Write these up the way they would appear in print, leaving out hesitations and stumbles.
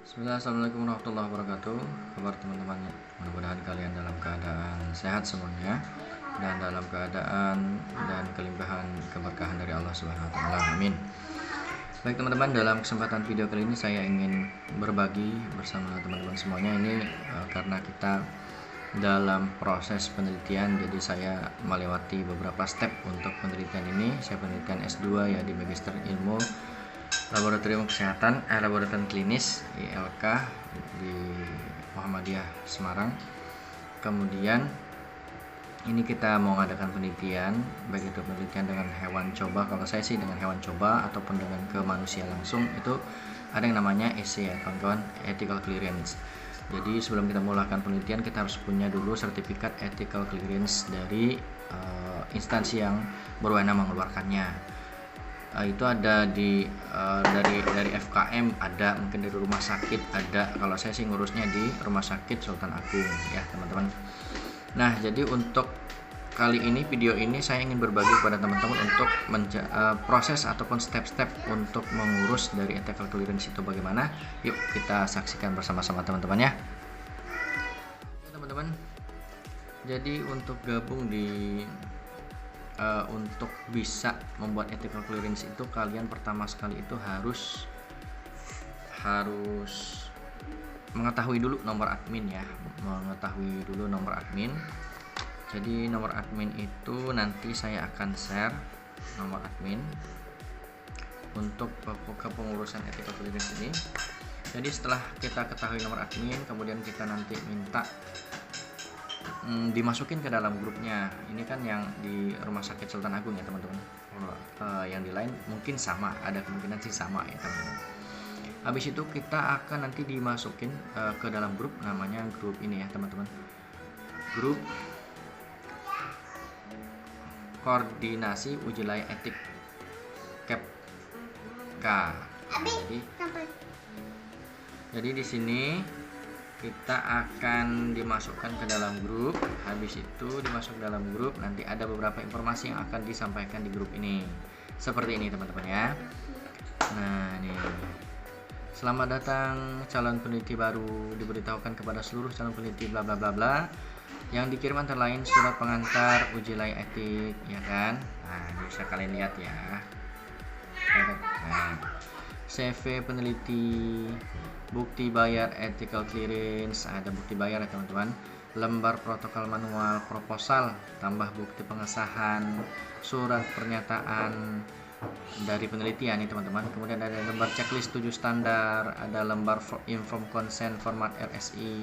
Bismillah, Assalamualaikum warahmatullahi wabarakatuh. Kabar teman-teman, mudah-mudahan kalian dalam keadaan sehat semuanya dan dalam keadaan dan kelimpahan keberkahan dari Allah Subhanahu wa taala. Amin. Baik teman-teman, dalam kesempatan video kali ini saya ingin berbagi bersama teman-teman semuanya ini karena kita dalam proses penelitian, jadi saya melewati beberapa step untuk penelitian ini. Saya penelitian S2 ya di Magister Ilmu Laboratorium Kesehatan, Laboratorium Klinis ILK di Muhammadiyah Semarang. Kemudian ini kita mau mengadakan penelitian, baik itu penelitian dengan hewan coba, kalau saya sih dengan hewan coba ataupun dengan ke manusia langsung, itu ada yang namanya EC ya kawan-kawan, Ethical Clearance. Jadi sebelum kita melakukan penelitian kita harus punya dulu sertifikat Ethical Clearance dari instansi yang berwenang mengeluarkannya. Itu ada dari FKM, ada mungkin dari rumah sakit ada. Kalau saya sih ngurusnya di Rumah Sakit Sultan Agung ya teman-teman. Nah, jadi untuk kali ini video ini saya ingin berbagi kepada teman-teman untuk proses ataupun step-step untuk mengurus dari ethical clearance itu bagaimana. Yuk kita saksikan bersama-sama teman-teman ya. Teman-teman, jadi untuk gabung di untuk bisa membuat ethical clearance itu kalian pertama sekali itu harus mengetahui dulu nomor admin ya, mengetahui dulu nomor admin. Jadi nomor admin itu nanti saya akan share nomor admin untuk kepengurusan ethical clearance ini. Jadi setelah kita ketahui nomor admin, kemudian kita nanti minta dimasukin ke dalam grupnya. Ini kan yang di Rumah Sakit Sultan Agung ya teman-teman. Yang di lain mungkin sama, ada kemungkinan sih sama ya teman-teman. Habis itu kita akan nanti dimasukin ke dalam grup, namanya grup ini ya teman-teman, grup koordinasi uji layak etik KEPK. Jadi di sini kita akan dimasukkan ke dalam grup. Habis itu dimasuk dalam grup, nanti ada beberapa informasi yang akan disampaikan di grup ini. Seperti ini teman-teman ya. Nah, nih. Selamat datang calon peneliti baru, diberitahukan kepada seluruh calon peneliti bla bla bla bla yang dikirim antara lain surat pengantar uji layak etik ya kan. Nah, ini bisa kalian lihat ya. Nah, CV peneliti, bukti bayar ethical clearance, ada bukti bayar ya teman-teman, lembar protokol manual, proposal, tambah bukti pengesahan, surat pernyataan dari penelitian nih teman-teman. Kemudian ada lembar checklist 7 standar, ada lembar inform consent format RSI,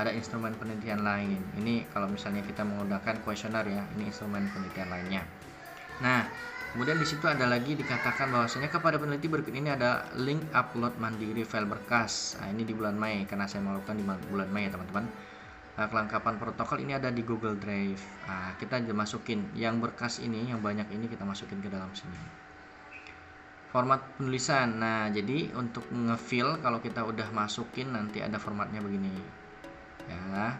ada instrumen penelitian lain. Ini kalau misalnya kita menggunakan kuesioner ya, ini instrumen penelitian lainnya. Nah, kemudian di situ ada lagi dikatakan bahwasanya kepada peneliti berikut ini ada link upload mandiri file berkas. Nah, ini di bulan Mei karena saya melakukan di bulan Mei ya teman-teman. Kelengkapan protokol ini ada di Google Drive. Nah, kita masukin yang berkas ini, yang banyak ini kita masukin ke dalam sini. Format penulisan. Nah, jadi untuk ngefill kalau kita udah masukin nanti ada formatnya begini. Ya.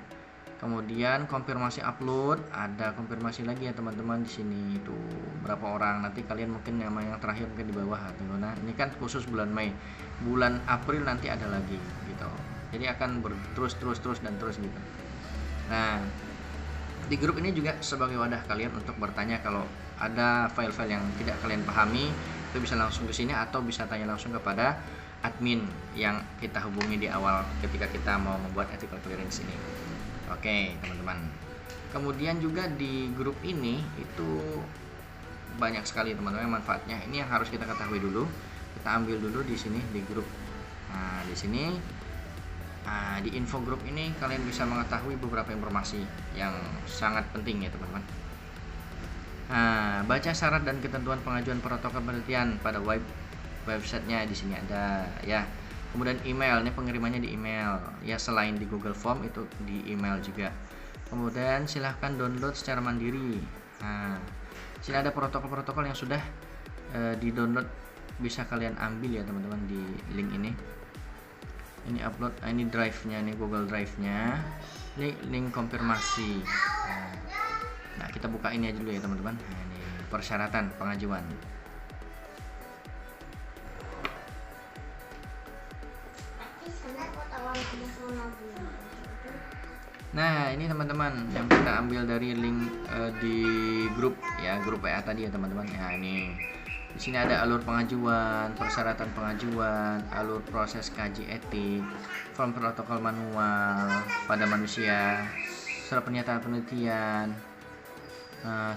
Kemudian konfirmasi upload, ada konfirmasi lagi ya teman-teman di sini itu berapa orang. Nanti kalian mungkin nama yang terakhir mungkin di bawah tuh. Nah, ini kan khusus bulan Mei. Bulan April nanti ada lagi gitu. Jadi akan terus dan terus gitu. Nah, di grup ini juga sebagai wadah kalian untuk bertanya kalau ada file-file yang tidak kalian pahami, itu bisa langsung ke sini atau bisa tanya langsung kepada admin yang kita hubungi di awal ketika kita mau membuat ethical clearance ini. Oke teman-teman, kemudian juga di grup ini itu banyak sekali teman-teman manfaatnya. Ini yang harus kita ketahui dulu. Kita ambil dulu di sini di grup. Nah, di sini di info grup ini kalian bisa mengetahui beberapa informasi yang sangat penting ya teman-teman. Nah, baca syarat dan ketentuan pengajuan protokol penelitian pada websitenya di sini ada ya. Kemudian email, ini pengirimannya di email ya, selain di Google Form itu di email juga. Kemudian silahkan download secara mandiri. Nah, sini ada protokol-protokol yang sudah di-download, bisa kalian ambil ya teman-teman di link ini. Ini upload, ini drive-nya, ini Google Drive-nya. Ini link konfirmasi. Nah, kita buka ini aja dulu ya teman-teman. Nah, ini persyaratan pengajuan. Nah, ini teman-teman yang kita ambil dari link di grup ya, grup WA tadi ya teman-teman. Nah, ini di sini ada alur pengajuan, persyaratan pengajuan, alur proses kaji etik, form protokol manual pada manusia, surat pernyataan penelitian,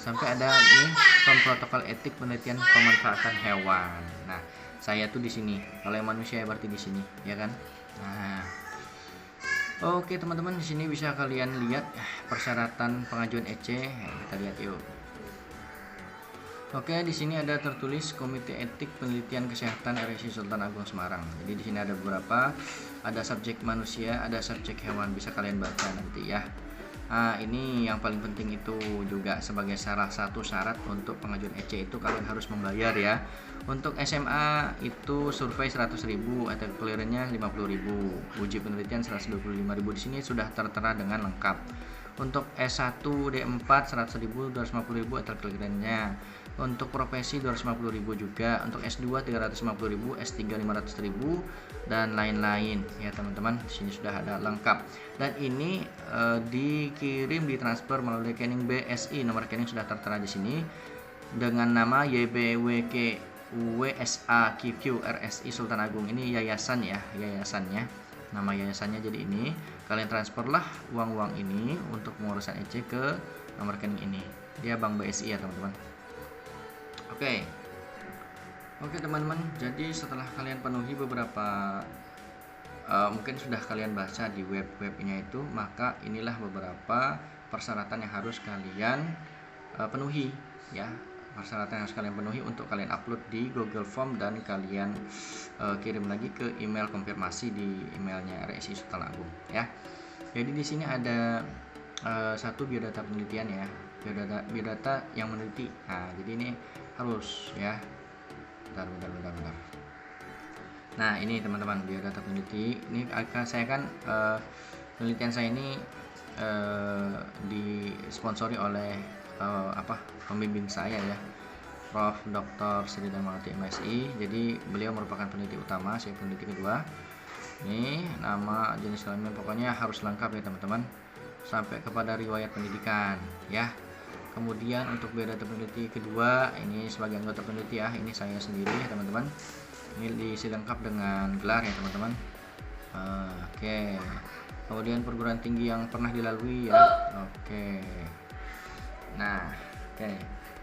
sampai ada ini form protokol etik penelitian pemanfaatan hewan. Nah, saya tuh di sini. Kalau yang manusia berarti di sini, ya kan? Nah, oke teman-teman, di sini bisa kalian lihat persyaratan pengajuan EC. Kita lihat yuk. Oke, di sini ada tertulis Komite Etik Penelitian Kesehatan RSI Sultan Agung Semarang. Jadi di sini ada beberapa, ada subjek manusia, ada subjek hewan, bisa kalian baca nanti ya. Nah, ini yang paling penting itu juga sebagai salah satu syarat untuk pengajuan EC itu kalian harus membayar ya. Untuk SMA itu survei 100.000, ethical clearance-nya 50.000, uji penelitian 125.000. Di sini sudah tertera dengan lengkap. Untuk S1 D4 100.000, 250.000 ethical clearance-nya. Untuk profesi 250.000 juga, untuk S2 350.000, S3 500.000 dan lain-lain ya teman-teman. Di sini sudah ada lengkap. Dan ini dikirim ditransfer melalui rekening BSI. Nomor rekening sudah tertera di sini dengan nama YBWK WSAQQ RSI Sultan Agung. Ini yayasan ya, yayasannya. Nama yayasannya jadi ini. Kalian transferlah uang-uang ini untuk pengurusan EC ke nomor rekening ini. Dia Bank BSI ya teman-teman. Oke teman-teman, jadi setelah kalian penuhi beberapa mungkin sudah kalian baca di web-webnya itu, maka inilah beberapa persyaratan yang harus kalian penuhi ya. Persyaratan yang harus kalian penuhi untuk kalian upload di Google Form dan kalian kirim lagi ke email konfirmasi di emailnya RSI Sultan Agung ya. Jadi di sini ada satu biodata penelitian ya, biodata yang meneliti. Nah, jadi ini harus ya. Bentar. Nah, ini teman-teman biodata peneliti. Ini akan saya kan penelitian saya ini disponsori oleh pembimbing saya ya, Prof. Dr. Sri Darmawati MSI. Jadi beliau merupakan peneliti utama, saya peneliti kedua. Ini nama, jenis kelamin, pokoknya harus lengkap ya teman-teman, sampai kepada riwayat pendidikan ya. Kemudian untuk biodata peneliti kedua, ini sebagai anggota peneliti ya, ini saya sendiri ya teman-teman. Ini diisi lengkap dengan gelar ya teman-teman. Oke. Kemudian perguruan tinggi yang pernah dilalui ya. Oke. Nah, oke.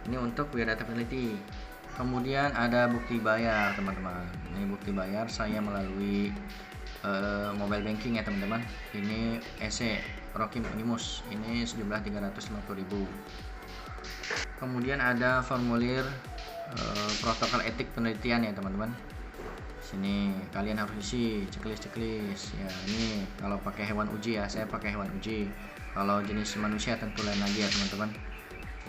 Ini untuk biodata peneliti. Kemudian ada bukti bayar teman-teman. Ini bukti bayar saya melalui mobile banking ya teman-teman. Ini EC Rokim Unimus. Ini sejumlah 350.000. Kemudian ada formulir protokol etik penelitian ya teman-teman. Sini kalian harus isi checklist ya. Ini kalau pakai hewan uji ya, saya pakai hewan uji. Kalau jenis manusia tentu lain lagi ya teman-teman.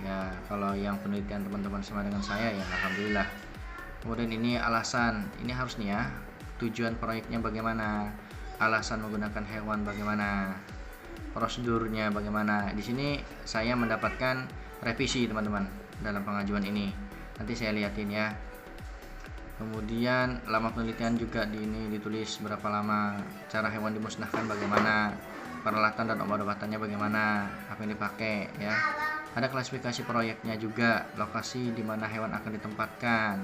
Ya, kalau yang penelitian teman-teman sama dengan saya ya alhamdulillah. Kemudian ini alasan, ini harus nih ya, tujuan proyeknya bagaimana, alasan menggunakan hewan bagaimana, prosedurnya bagaimana. Di sini saya mendapatkan revisi teman-teman dalam pengajuan ini, nanti saya lihatin ya. Kemudian lama penelitian juga di ini ditulis berapa lama, cara hewan dimusnahkan bagaimana, peralatan dan obat-obatannya bagaimana, apa yang dipakai ya. Ada klasifikasi proyeknya juga, lokasi di mana hewan akan ditempatkan,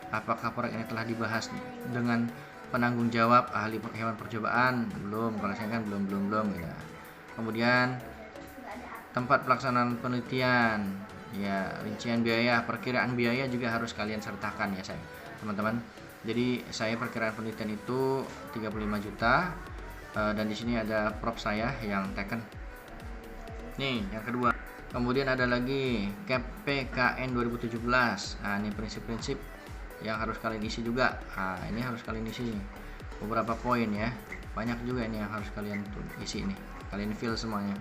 apakah proyek ini telah dibahas dengan penanggung jawab ahli hewan percobaan, belum, kalau saya kan belum ya. Kemudian tempat pelaksanaan penelitian ya, rincian biaya, perkiraan biaya juga harus kalian sertakan ya saya teman-teman. Jadi saya perkiraan penelitian itu 35 juta dan di sini ada prop saya yang taken nih yang kedua. Kemudian ada lagi KPKN 2017. Nah, ini prinsip-prinsip yang harus kalian isi juga. Nah, ini harus kalian isi beberapa poin ya, banyak juga ini yang harus kalian isi nih, kalian fill semuanya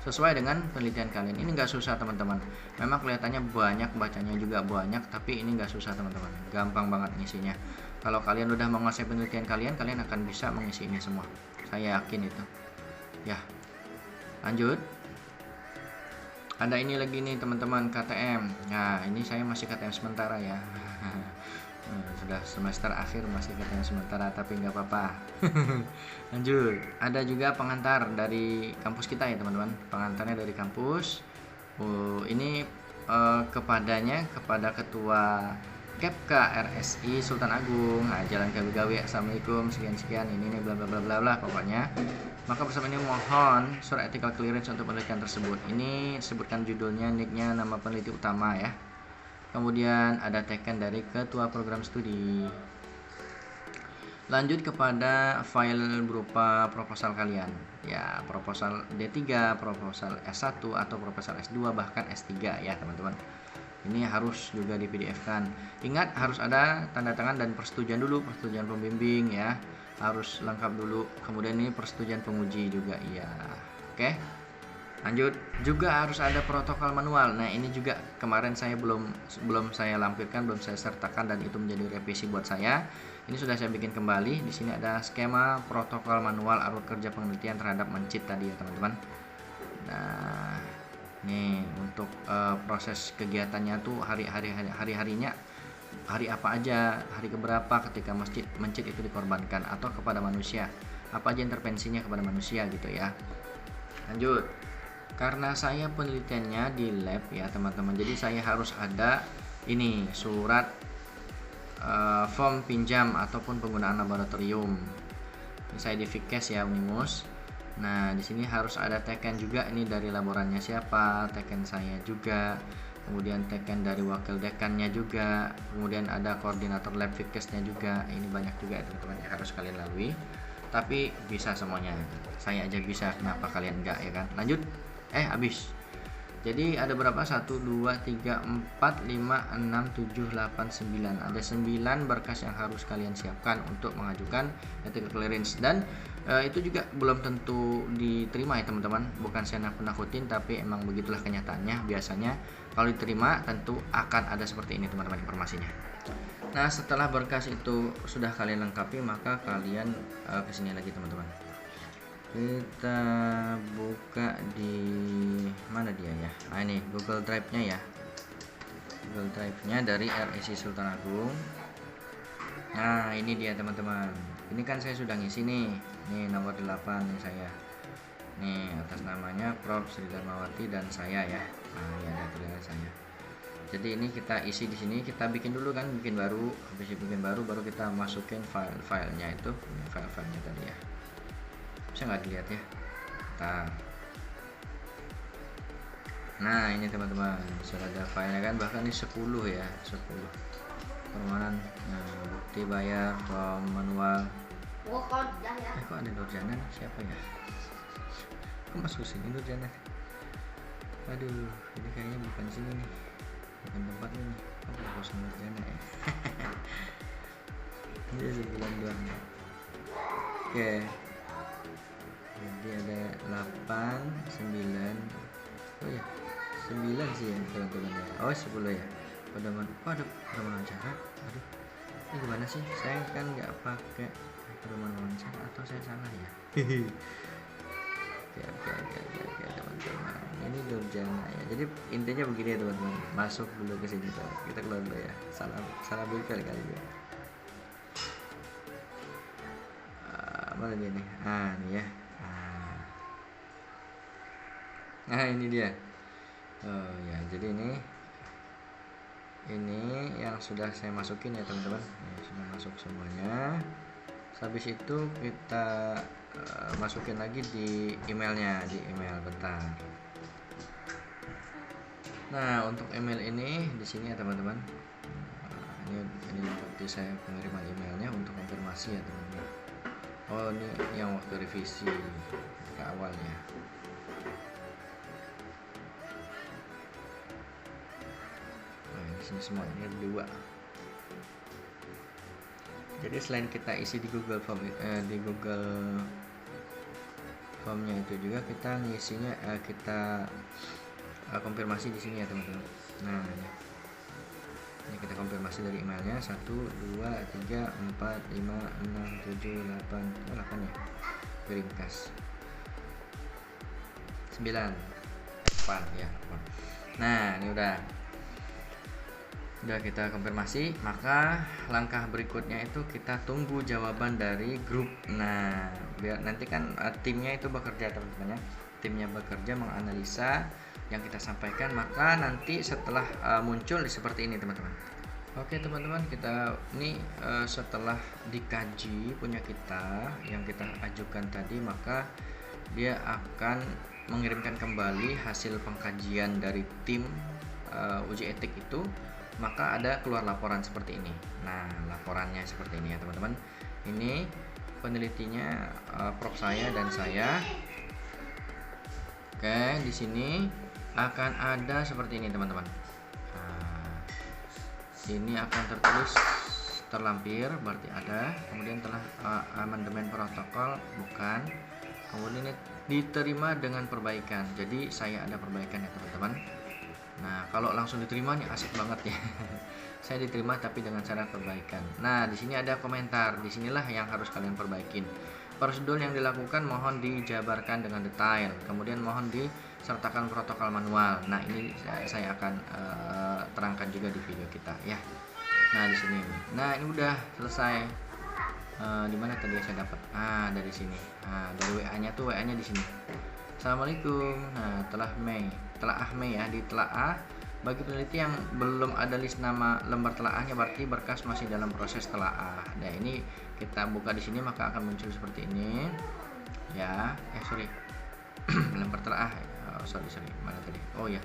sesuai dengan penelitian kalian. Ini nggak susah teman-teman, memang kelihatannya banyak, bacanya juga banyak, tapi ini nggak susah teman-teman, gampang banget ngisinya. Kalau kalian udah menguasai penelitian kalian akan bisa mengisi ini semua, saya yakin itu ya. Lanjut, ada ini lagi nih teman-teman, KTM. Nah, ini saya masih KTM sementara ya. udah semester akhir masih katanya sementara, tapi nggak apa-apa. Lanjut, ada juga pengantar dari kampus kita ya teman-teman, pengantarnya dari kampus. Ini kepada ketua Kepka RSI Sultan Agung. Nah, jalan gawe-gawe, assalamualaikum sekian ini bla bla bla bla bla pokoknya. Maka bersama ini mohon surat ethical clearance untuk penelitian tersebut. Ini sebutkan judulnya, nicknya, nama peneliti utama ya. Kemudian ada teken dari ketua program studi. Lanjut kepada file berupa proposal kalian ya, proposal D3, proposal S1 atau proposal S2 bahkan S3 ya teman-teman. Ini harus juga di PDF kan. Ingat harus ada tanda tangan dan persetujuan dulu, persetujuan pembimbing ya, harus lengkap dulu. Kemudian ini persetujuan penguji juga ya. Oke. Lanjut, juga harus ada protokol manual. Nah, ini juga kemarin saya belum saya lampirkan, belum saya sertakan dan itu menjadi revisi buat saya. Ini sudah saya bikin kembali. Di sini ada skema protokol manual alur kerja penelitian terhadap mencit tadi ya, teman-teman. Nah, nih untuk proses kegiatannya tuh hari-harinya, hari apa aja, hari keberapa ketika mencit itu dikorbankan atau kepada manusia. Apa aja intervensinya kepada manusia gitu ya. Lanjut. Karena saya penelitiannya di lab ya teman-teman, jadi saya harus ada ini surat form pinjam ataupun penggunaan laboratorium. Ini saya di Fikes ya, Unimus. Nah, di sini harus ada teken juga, ini dari laborannya siapa, teken saya juga, kemudian teken dari wakil dekannya juga, kemudian ada koordinator lab Fikesnya juga. Ini banyak juga ya teman-teman yang harus kalian lalui. Tapi bisa semuanya. Saya aja bisa, kenapa kalian enggak ya kan? Lanjut. Habis. Jadi ada berapa? 1, 2, 3, 4, 5, 6, 7, 8, 9. Ada 9 berkas yang harus kalian siapkan untuk mengajukan ethical clearance. Dan itu juga belum tentu diterima ya teman-teman. Bukan saya nakut-nakutin, tapi emang begitulah kenyataannya. Biasanya kalau diterima tentu akan ada seperti ini teman-teman informasinya. Nah, setelah berkas itu sudah kalian lengkapi, maka kalian kesini lagi teman-teman. Kita buka di mana dia ya? Nah, ini Google Drive-nya ya. Google Drive-nya dari RSI Sultan Agung. Nah, ini dia teman-teman. Ini kan saya sudah ngisi nih. Nih nomor 8 nih saya. Nih atas namanya Prof Sri Darmawati dan saya ya. Nah, ya ada tulisan saya. Jadi ini kita isi di sini, kita bikin dulu kan, bikin baru. Habis bikin baru kita masukin file-filenya itu, file-filenya tadi ya. Bisa nggak dilihat ya? Nah, ini teman-teman sudah ada filenya kan, bahkan ini 10 ya, 10 permohonan. Nah, bukti bayar, form manual. Kok ada Nurjana? Siapa ya? Kok masuk sini Nurjana? Aduh, ini kayaknya bukan sini nih, bukan tempatnya nih. Kok bos Nurjana ya? Ini sebulan doang. Oke. Jadi ada 8, 9. Oh ya, 9 sih ya teman-teman ya. Oh 10 ya. Kok ada wawancara? Aduh, ini gimana sih? Saya kan nggak pakai pedoman wawancara, atau saya salah ya? Oke teman-teman. Ini Nurjana ya. Jadi intinya begini ya teman-teman. Masuk dulu ke sini tuh. Kita keluar dulu ya. Salah buka kali ya. Mana dia nih? Nih ya. Nah, ini dia. Oh ya, jadi ini yang sudah saya masukin ya teman-teman. Sudah masuk semuanya. Habis itu kita masukin lagi di emailnya, di email bentar. Nah, untuk email ini di sini ya teman-teman. Ini bukti saya pengiriman emailnya untuk konfirmasi ya teman-teman. Oh, ini yang waktu revisi ke awalnya. Ini semua ini ada 2. Jadi selain kita isi di Google Form, di Google Formnya itu juga kita ngisinya, kita konfirmasi di sini ya teman-teman. Nah, ini kita konfirmasi dari emailnya 1, 2, 3, 4, 5, 6, 7, 8 ya, ringkas 9, 8 ya. Nah, ini udah. Udah kita konfirmasi, maka langkah berikutnya itu kita tunggu jawaban dari grup. Nah, biar nanti kan timnya itu bekerja teman-teman ya. Timnya bekerja menganalisa yang kita sampaikan, maka nanti setelah muncul seperti ini teman-teman. Oke teman-teman, kita ini setelah dikaji punya kita yang kita ajukan tadi, maka dia akan mengirimkan kembali hasil pengkajian dari tim uji etik itu, maka ada keluar laporan seperti ini. Nah, laporannya seperti ini ya teman-teman. Ini penelitinya prof saya dan saya. Oke, di sini akan ada seperti ini teman-teman. Nah, ini akan tertulis terlampir, berarti ada. Kemudian telah amandemen protokol, bukan. Kemudian ini diterima dengan perbaikan. Jadi saya ada perbaikan ya teman-teman. Nah, kalau langsung diterima nih asik banget ya. Saya diterima tapi dengan cara perbaikan. Nah, di sini ada komentar. Disinilah yang harus kalian perbaikin. Prosedur yang dilakukan mohon dijabarkan dengan detail. Kemudian mohon disertakan protokol manual. Nah, ini saya akan terangkan juga di video kita ya. Nah, di sini. Nah, ini udah selesai. Di mana tadi saya dapat? Dari sini. Dari WA-nya tuh, WA-nya di sini. Assalamualaikum. Nah, telah Mei ya, di telaah bagi peneliti yang belum ada list nama lembar telaahnya, berarti berkas masih dalam proses telaah. Nah, ini kita buka di sini maka akan muncul seperti ini ya. Lembar telaah. Sorry, mana tadi? Oh ya.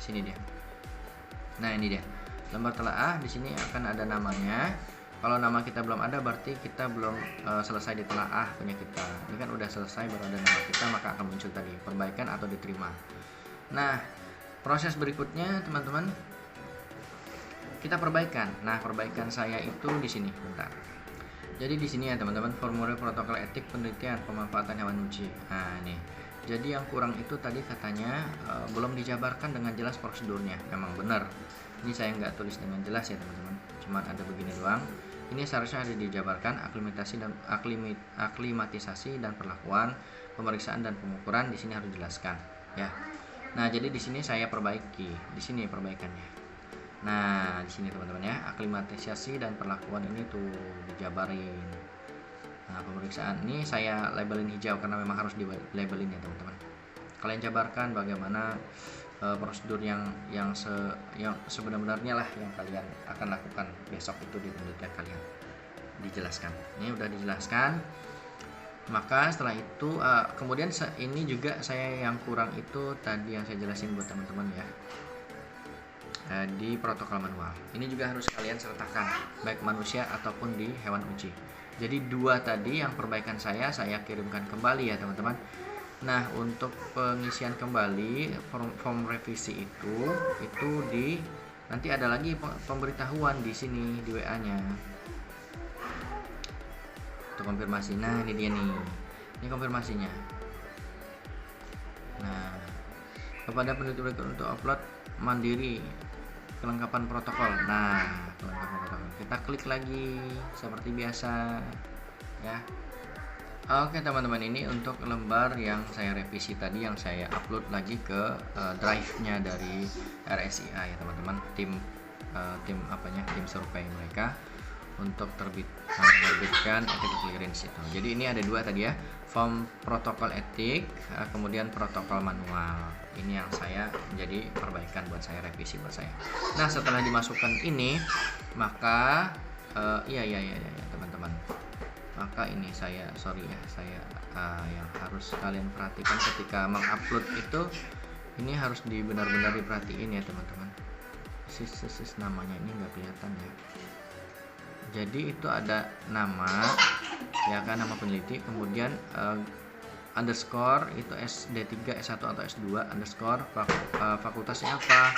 Sini dia. Nah, ini dia. Lembar telaah, di sini akan ada namanya. Kalau nama kita belum ada, berarti kita belum selesai ditelaah punya kita. Ini kan udah selesai, baru ada nama kita, maka akan muncul tadi perbaikan atau diterima. Nah, proses berikutnya teman-teman, kita perbaikan. Nah, perbaikan saya itu di sini, bentar. Jadi di sini ya teman-teman, formulir protokol etik penelitian pemanfaatan hewan uji. Nah, ini. Jadi yang kurang itu tadi katanya belum dijabarkan dengan jelas prosedurnya. Memang benar. Ini saya nggak tulis dengan jelas ya teman-teman. Cuman ada begini doang. Ini seharusnya ada dijabarkan aklimatisasi dan perlakuan, pemeriksaan dan pengukuran. Di sini harus dijelaskan ya. Nah, jadi di sini saya perbaiki. Di sini perbaikannya. Nah, di sini teman-teman ya, aklimatisasi dan perlakuan ini tuh dijabarin. Nah, pemeriksaan ini saya labelin hijau karena memang harus dilabelin ya teman-teman. Kalian jabarkan bagaimana prosedur yang sebenar-benarnya lah yang kalian akan lakukan besok itu di penelitian kalian. Dijelaskan. Ini udah dijelaskan. Maka setelah itu kemudian ini juga saya yang kurang itu tadi yang saya jelasin buat teman-teman ya. Di protokol manual. Ini juga harus kalian sertakan baik manusia ataupun di hewan uji. Jadi dua tadi yang perbaikan saya kirimkan kembali ya teman-teman. Nah, untuk pengisian kembali form revisi itu nanti ada lagi pemberitahuan di sini di WA-nya. Untuk konfirmasi. Nah, ini dia nih. Ini konfirmasinya. Nah, kepada peneliti berikut untuk upload mandiri kelengkapan protokol. Nah, kelengkapan protokol. Kita klik lagi seperti biasa ya. Oke teman-teman, ini untuk lembar yang saya revisi tadi yang saya upload lagi ke drive-nya dari RSIA ya teman-teman, tim survei mereka untuk menerbitkan ethical clearance itu. Jadi ini ada dua tadi ya, form protokol etik, kemudian protokol manual. Ini yang saya menjadi perbaikan buat saya, revisi buat saya. Nah, setelah dimasukkan ini, maka iya teman-teman. Maka ini saya yang harus kalian perhatikan ketika mengupload itu, ini harus benar-benar diperhatiin ya teman-teman. Sis namanya ini nggak kelihatan ya. Jadi itu ada nama ya kan, nama peneliti, kemudian underscore itu SD3, S1 atau S2, underscore fakultasnya apa.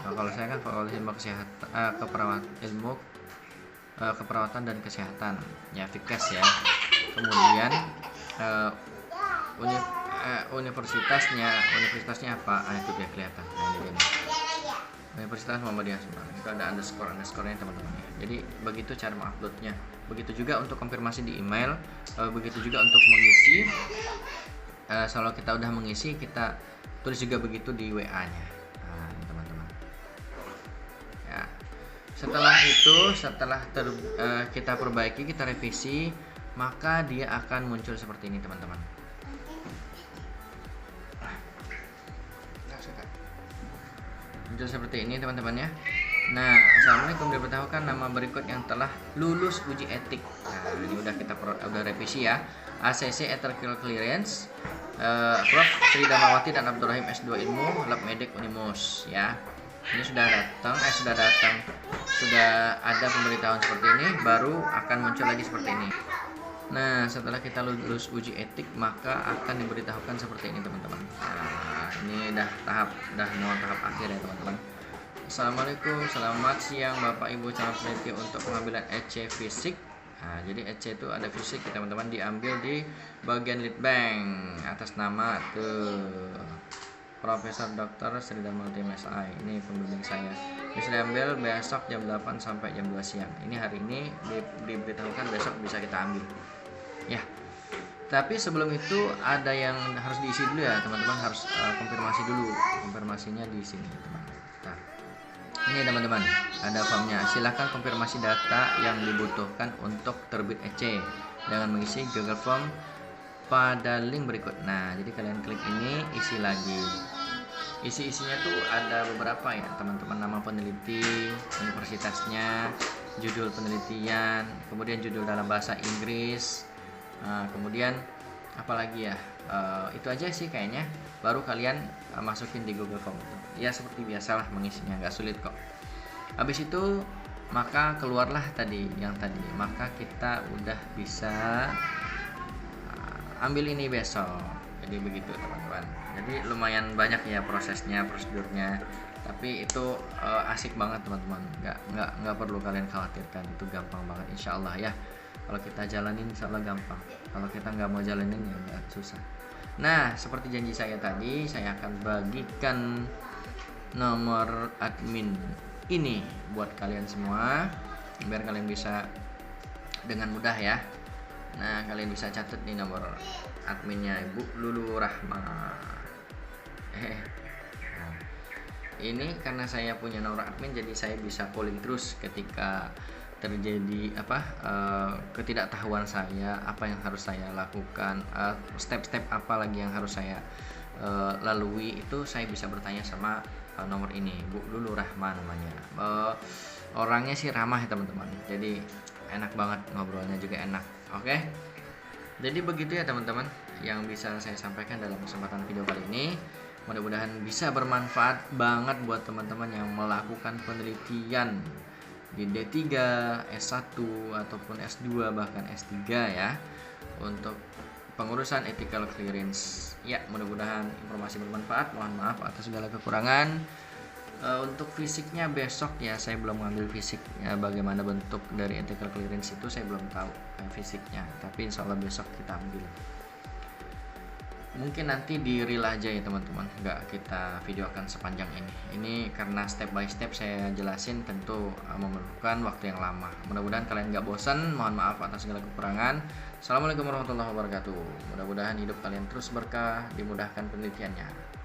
Nah, kalau saya kan fakultas ilmu kesehatan, keperawatan dan kesehatan ya, Fikes ya. Kemudian universitasnya apa? Itu dia kelihatan. Nah, ini dia. Universitas Muhammadiyah Semarang. Itu ada underscore-nya teman-teman ya. Jadi begitu cara menguploadnya. Begitu juga untuk konfirmasi di email, begitu juga untuk mengisi. Kalau kita udah mengisi, kita tulis juga begitu di WA-nya. Nah, teman-teman. Setelah itu, kita perbaiki, kita revisi, maka dia akan muncul seperti ini teman-teman. Muncul seperti ini teman-teman ya. Nah, assalamualaikum, diberitahukan nama berikut yang telah lulus uji etik. Nah, ini udah kita udah revisi ya. ACC Ethical Clearance, Prof. Sri Damawati dan Abdurrahim S2 Ilmu, Lab Medik Unimus ya. Ini sudah ada pemberitahuan seperti ini, baru akan muncul lagi seperti ini. Nah, setelah kita lulus uji etik, maka akan diberitahukan seperti ini teman-teman. Nah, ini udah mau tahap akhir ya teman-teman. Assalamualaikum, selamat siang Bapak Ibu calon peneliti untuk pengambilan EC Fisik. Nah, jadi EC itu ada fisik ya teman-teman, diambil di bagian lead bank atas nama Profesor Dr. Sri Damawati MSI. Ini pembimbing saya. Bisa diambil besok jam 8 sampai jam 2 siang. Ini hari ini diberitahukan, besok bisa kita ambil. Ya. Tapi sebelum itu ada yang harus diisi dulu ya, teman-teman, harus konfirmasi dulu. Konfirmasinya di sini, teman-teman. Nah, ini teman-teman, ada formnya. Silahkan konfirmasi data yang dibutuhkan untuk terbit EC dengan mengisi Google Form pada link berikut. Nah, jadi kalian klik ini, isi lagi. Isinya tuh ada beberapa ya teman-teman, nama peneliti, universitasnya, judul penelitian, kemudian judul dalam bahasa Inggris, kemudian apalagi ya, itu aja sih kayaknya. Baru kalian masukin di Google Form itu. Ya seperti biasalah mengisinya, nggak sulit kok. Habis itu maka keluarlah maka kita udah bisa ambil ini besok. Jadi begitu teman-teman. Jadi lumayan banyak ya prosedurnya, tapi itu asik banget teman-teman. Nggak perlu kalian khawatirkan, itu gampang banget insya Allah ya. Kalau kita jalanin insya Allah gampang. Kalau kita nggak mau jalanin ya nggak susah. Nah, seperti janji saya tadi, saya akan bagikan nomor admin ini buat kalian semua, biar kalian bisa dengan mudah ya. Nah, kalian bisa catat nih nomor adminnya, Ibu Lulu Rahma. Nah, ini karena saya punya nomor admin, jadi saya bisa calling terus ketika terjadi ketidaktahuan saya, apa yang harus saya lakukan, step-step apa lagi yang harus saya lalui, itu saya bisa bertanya sama nomor ini, Bu Lulu Rahma namanya. Orangnya sih ramah ya teman-teman, jadi enak banget ngobrolnya juga enak. Oke, jadi begitu ya teman-teman yang bisa saya sampaikan dalam kesempatan video kali ini. Mudah-mudahan bisa bermanfaat banget buat teman-teman yang melakukan penelitian di D3, S1 ataupun S2 bahkan S3 ya, untuk pengurusan ethical clearance. Ya, mudah-mudahan informasi bermanfaat. Mohon maaf atas segala kekurangan. Untuk fisiknya besok ya, saya belum ngambil fisik ya, bagaimana bentuk dari ethical clearance itu saya belum tahu fisiknya, tapi insya Allah besok kita ambil. Mungkin nanti di reel aja ya teman-teman, nggak kita videokan sepanjang ini. Ini karena step by step saya jelasin, tentu memerlukan waktu yang lama. Mudah-mudahan kalian nggak bosan. Mohon maaf atas segala kekurangan. Assalamualaikum warahmatullahi wabarakatuh. Mudah-mudahan hidup kalian terus berkah, dimudahkan penelitiannya.